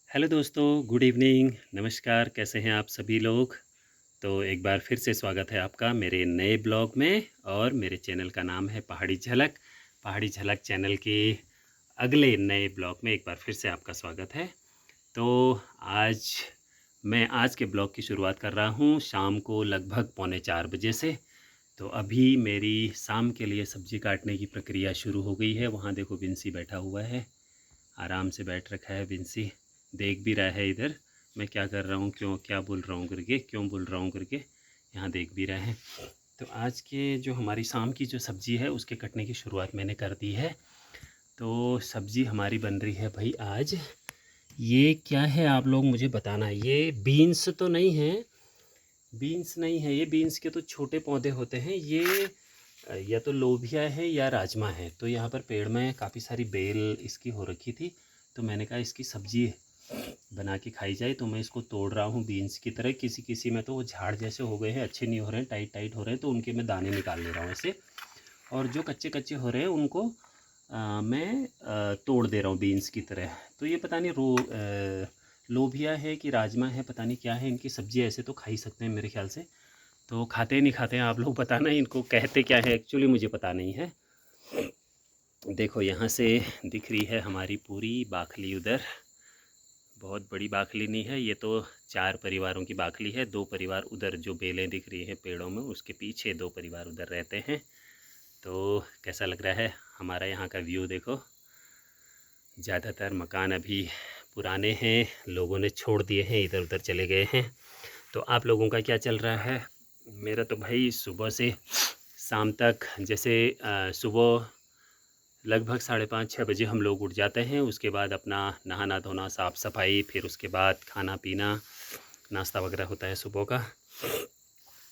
Hello दोस्तों, good evening, नमस्कार। कैसे हैं आप सभी लोग। तो एक बार फिर से स्वागत है आपका मेरे नए ब्लॉग में। और मेरे चैनल का नाम है पहाड़ी झलक। पहाड़ी झलक चैनल के अगले नए ब्लॉग में एक बार फिर से आपका स्वागत है। तो आज मैं आज के ब्लॉग की शुरुआत कर रहा हूँ शाम को लगभग 3:45 बजे से। तो अभी मेरी शाम के लिए सब्ज़ी काटने की प्रक्रिया शुरू हो गई है। वहाँ देखो विंसी बैठा हुआ है, आराम से बैठ रखा है विंसी, देख भी रहा है इधर मैं क्या कर रहा हूँ, क्या बोल रहा हूँ करके, क्यों बोल रहा हूँ करके, यहाँ देख भी रहा है। तो आज के जो हमारी शाम की जो सब्ज़ी है उसके कटने की शुरुआत मैंने कर दी है। तो सब्ज़ी हमारी बन रही है भाई आज। ये क्या है आप लोग मुझे बताना। ये बीन्स तो नहीं है, बीन्स नहीं है, ये बीन्स के तो छोटे पौधे होते हैं। ये या तो लोबिया है या राजमा है। तो यहाँ पर पेड़ में काफ़ी सारी बेल इसकी हो रखी थी, तो मैंने कहा इसकी सब्ज़ी बना के खाई जाए। तो मैं इसको तोड़ रहा हूँ बीन्स की तरह। किसी किसी में तो वो झाड़ जैसे हो गए हैं, अच्छे नहीं हो रहे हैं, टाइट टाइट हो रहे हैं, तो उनके मैं दाने निकाल ले रहा हूँ ऐसे। और जो कच्चे कच्चे हो रहे हैं उनको मैं तोड़ दे रहा हूँ बीन्स की तरह। तो ये पता नहीं लोबिया है कि राजमा है, पता नहीं क्या है। इनकी सब्ज़ी ऐसे तो खा ही सकते हैं मेरे ख्याल से। तो खाते नहीं खाते हैं आप लोग बताना, इनको कहते क्या है एक्चुअली मुझे पता नहीं है। देखो यहाँ से दिख रही है हमारी पूरी बाखली उधर। बहुत बड़ी बाखली नहीं है ये, तो 4 परिवारों की बाखली है। 2 परिवार उधर जो बेलें दिख रही है पेड़ों में, उसके पीछे 2 परिवार उधर रहते हैं। तो कैसा लग रहा है हमारा यहाँ का व्यू देखो। ज़्यादातर मकान अभी पुराने हैं, लोगों ने छोड़ दिए हैं, इधर उधर चले गए हैं। तो आप लोगों का क्या चल रहा है। मेरा तो भाई सुबह से शाम तक, जैसे सुबह लगभग 5:30-6 बजे हम लोग उठ जाते हैं। उसके बाद अपना नहाना धोना, साफ़ सफाई, फिर उसके बाद खाना पीना, नाश्ता वगैरह होता है सुबह का।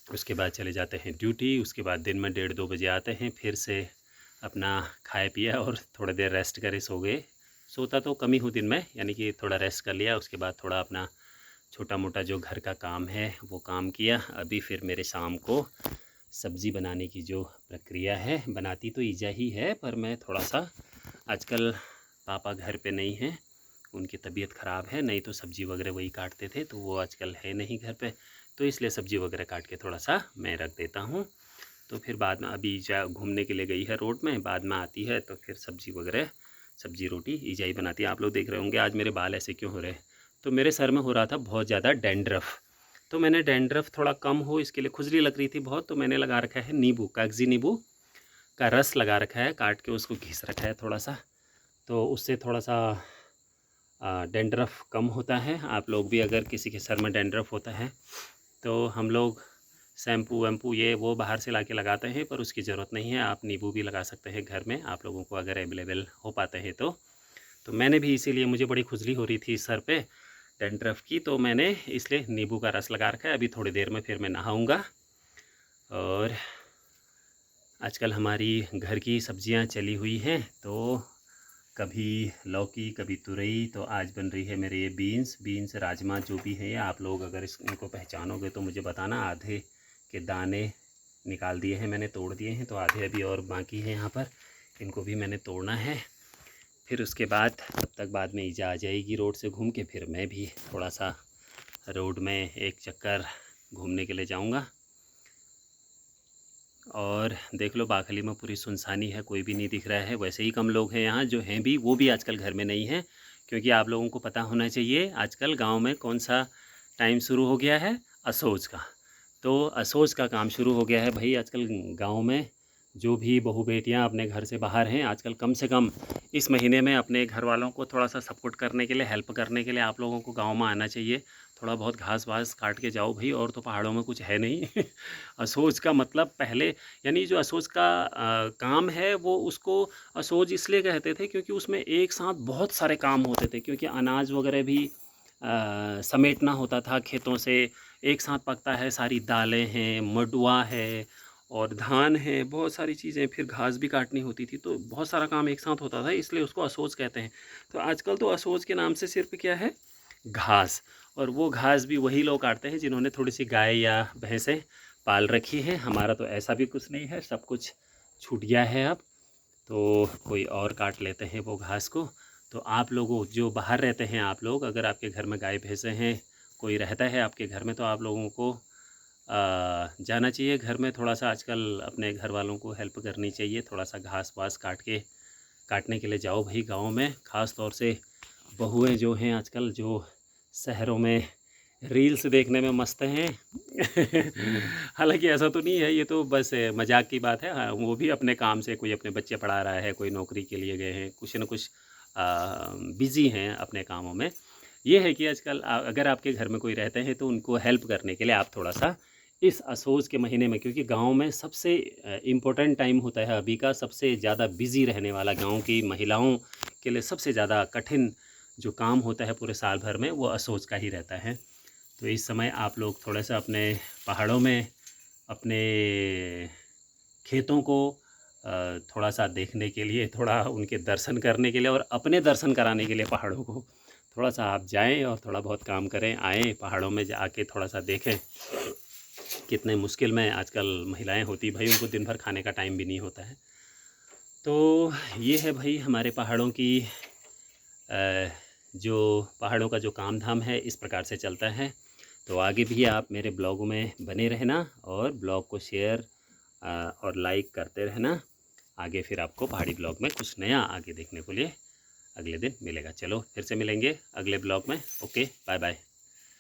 उसके बाद चले जाते हैं ड्यूटी। उसके बाद दिन में 1:30-2 बजे आते हैं, फिर से अपना खाए पिया और थोड़ी देर रेस्ट करे, सो गए। सोता तो कम ही हूँ दिन में, यानी कि थोड़ा रेस्ट कर लिया। उसके बाद थोड़ा अपना छोटा मोटा जो घर का काम है वो काम किया। अभी फिर मेरे शाम को सब्ज़ी बनाने की जो प्रक्रिया है, बनाती तो ईजा ही है, पर मैं थोड़ा सा आजकल पापा घर पे नहीं हैं, उनकी तबीयत ख़राब है। नहीं तो सब्ज़ी वगैरह वही काटते थे, तो वो आजकल है नहीं घर पे, तो इसलिए सब्ज़ी वगैरह काट के थोड़ा सा मैं रख देता हूँ। तो फिर बाद में अभी ईजा घूमने के लिए गई है रोड में, बाद में आती है तो फिर सब्ज़ी वगैरह, सब्ज़ी रोटी ईजा ही बनाती है। आप लोग देख रहे होंगे आज मेरे बाल ऐसे क्यों हो रहे हैं। तो मेरे सर में हो रहा था बहुत ज़्यादा डैंड्रफ। तो मैंने डैंड्रफ थोड़ा कम हो इसके लिए, खुजली लग रही थी बहुत, तो मैंने लगा रखा है नींबू, कागजी नींबू का रस लगा रखा है, काट के उसको घिस रखा है थोड़ा सा। तो उससे थोड़ा सा डैंड्रफ कम होता है। आप लोग भी अगर किसी के सर में डैंड्रफ होता है तो हम लोग शैम्पू वैम्पू ये वो बाहर से लाके लगाते हैं, पर उसकी ज़रूरत नहीं है। आप नींबू भी लगा सकते हैं घर में, आप लोगों को अगर अवेलेबल हो पाते हैं तो मैंने भी इसीलिए, मुझे बड़ी खुजली हो रही थी सर पे डैंड्रफ की, तो मैंने इसलिए नींबू का रस लगा रखा है। अभी थोड़ी देर में फिर मैं नहाऊँगा। और आजकल हमारी घर की सब्जियां चली हुई हैं, तो कभी लौकी कभी तुरई। तो आज बन रही है मेरे ये बीन्स राजमा जो भी है। आप लोग अगर इनको पहचानोगे तो मुझे बताना। आधे के दाने निकाल दिए हैं मैंने, तोड़ दिए हैं, तो आधे अभी और बाकी हैं यहाँ पर, इनको भी मैंने तोड़ना है। फिर उसके बाद तब तक बाद में ईजा आ जाएगी रोड से घूम के, फिर मैं भी थोड़ा सा रोड में एक चक्कर घूमने के लिए जाऊँगा। और देख लो बाखली में पूरी सुनसानी है, कोई भी नहीं दिख रहा है। वैसे ही कम लोग हैं यहाँ, जो हैं भी वो भी आजकल घर में नहीं हैं। क्योंकि आप लोगों को पता होना चाहिए आजकल गांव में कौन सा टाइम शुरू हो गया है, असोज का। तो असोज का काम शुरू हो गया है भाई आजकल गांव में। जो भी बहू बेटियां अपने घर से बाहर हैं आजकल, कम से कम इस महीने में अपने घर वालों को थोड़ा सा सपोर्ट करने के लिए, हेल्प करने के लिए आप लोगों को गांव में आना चाहिए। थोड़ा बहुत घास वास काट के जाओ भाई, और तो पहाड़ों में कुछ है नहीं। असोज का मतलब पहले, यानी जो असोज का काम है वो, उसको असोज इसलिए कहते थे क्योंकि उसमें एक साथ बहुत सारे काम होते थे। क्योंकि अनाज वगैरह भी समेटना होता था खेतों से, एक साथ पकता है, सारी दालें हैं, मडुआ है और धान है, बहुत सारी चीज़ें, फिर घास भी काटनी होती थी, तो बहुत सारा काम एक साथ होता था, इसलिए उसको असोज कहते हैं। तो आजकल तो असोज के नाम से सिर्फ क्या है, घास। और वो घास भी वही लोग काटते हैं जिन्होंने थोड़ी सी गाय या भैंसें पाल रखी हैं। हमारा तो ऐसा भी कुछ नहीं है, सब कुछ छूट गया है अब, तो कोई और काट लेते हैं वो घास को। तो आप लोगों जो बाहर रहते हैं आप लोग, अगर आपके घर में गाय भैंसे हैं, कोई रहता है आपके घर में, तो आप लोगों को जाना चाहिए घर में, थोड़ा-सा आजकल अपने घर वालों को हेल्प करनी चाहिए, थोड़ा-सा घास-वास काटने के लिए जाओ भाई गाँव में। ख़ास तौर से बहुएँ जो हैं आजकल, जो शहरों में रील्स देखने में मस्त हैं। हालाँकि ऐसा तो नहीं है, ये तो बस मज़ाक की बात है। हाँ, वो भी अपने काम से, कोई अपने बच्चे पढ़ा रहा है, कोई नौकरी के लिए गए हैं, कुछ न कुछ बिज़ी हैं अपने कामों में। ये है कि आजकल अगर आपके घर में कोई रहते हैं तो उनको हेल्प करने के लिए आप थोड़ा-सा इस असोज के महीने में, क्योंकि गाँव में सबसे इम्पोर्टेंट टाइम होता है अभी का, सबसे ज़्यादा बिज़ी रहने वाला, गाँव की महिलाओं के लिए सबसे ज़्यादा कठिन जो काम होता है पूरे साल भर में, वो असोज का ही रहता है। तो इस समय आप लोग थोड़ा-सा अपने पहाड़ों में, अपने खेतों को थोड़ा-सा देखने के लिए, थोड़ा उनके दर्शन करने के लिए और अपने दर्शन कराने के लिए पहाड़ों को, थोड़ा-सा आप जाएँ और थोड़ा बहुत काम करें, आएँ पहाड़ों में जाके थोड़ा-सा देखें। कितने मुश्किल में आजकल महिलाएँ होती भई, उनको दिन भर खाने का टाइम भी नहीं होता है। तो ये है भई हमारे पहाड़ों की अ, जो पहाड़ों का जो काम-धाम है, इस प्रकार से चलता है। तो आगे भी आप मेरे ब्लॉग में बने रहना और ब्लॉग को शेयर और लाइक करते रहना। आगे फिर आपको पहाड़ी ब्लॉग में कुछ नया आगे देखने को लिए अगले दिन मिलेगा। चलो फिर से मिलेंगे अगले ब्लॉग में। Okay, bye bye.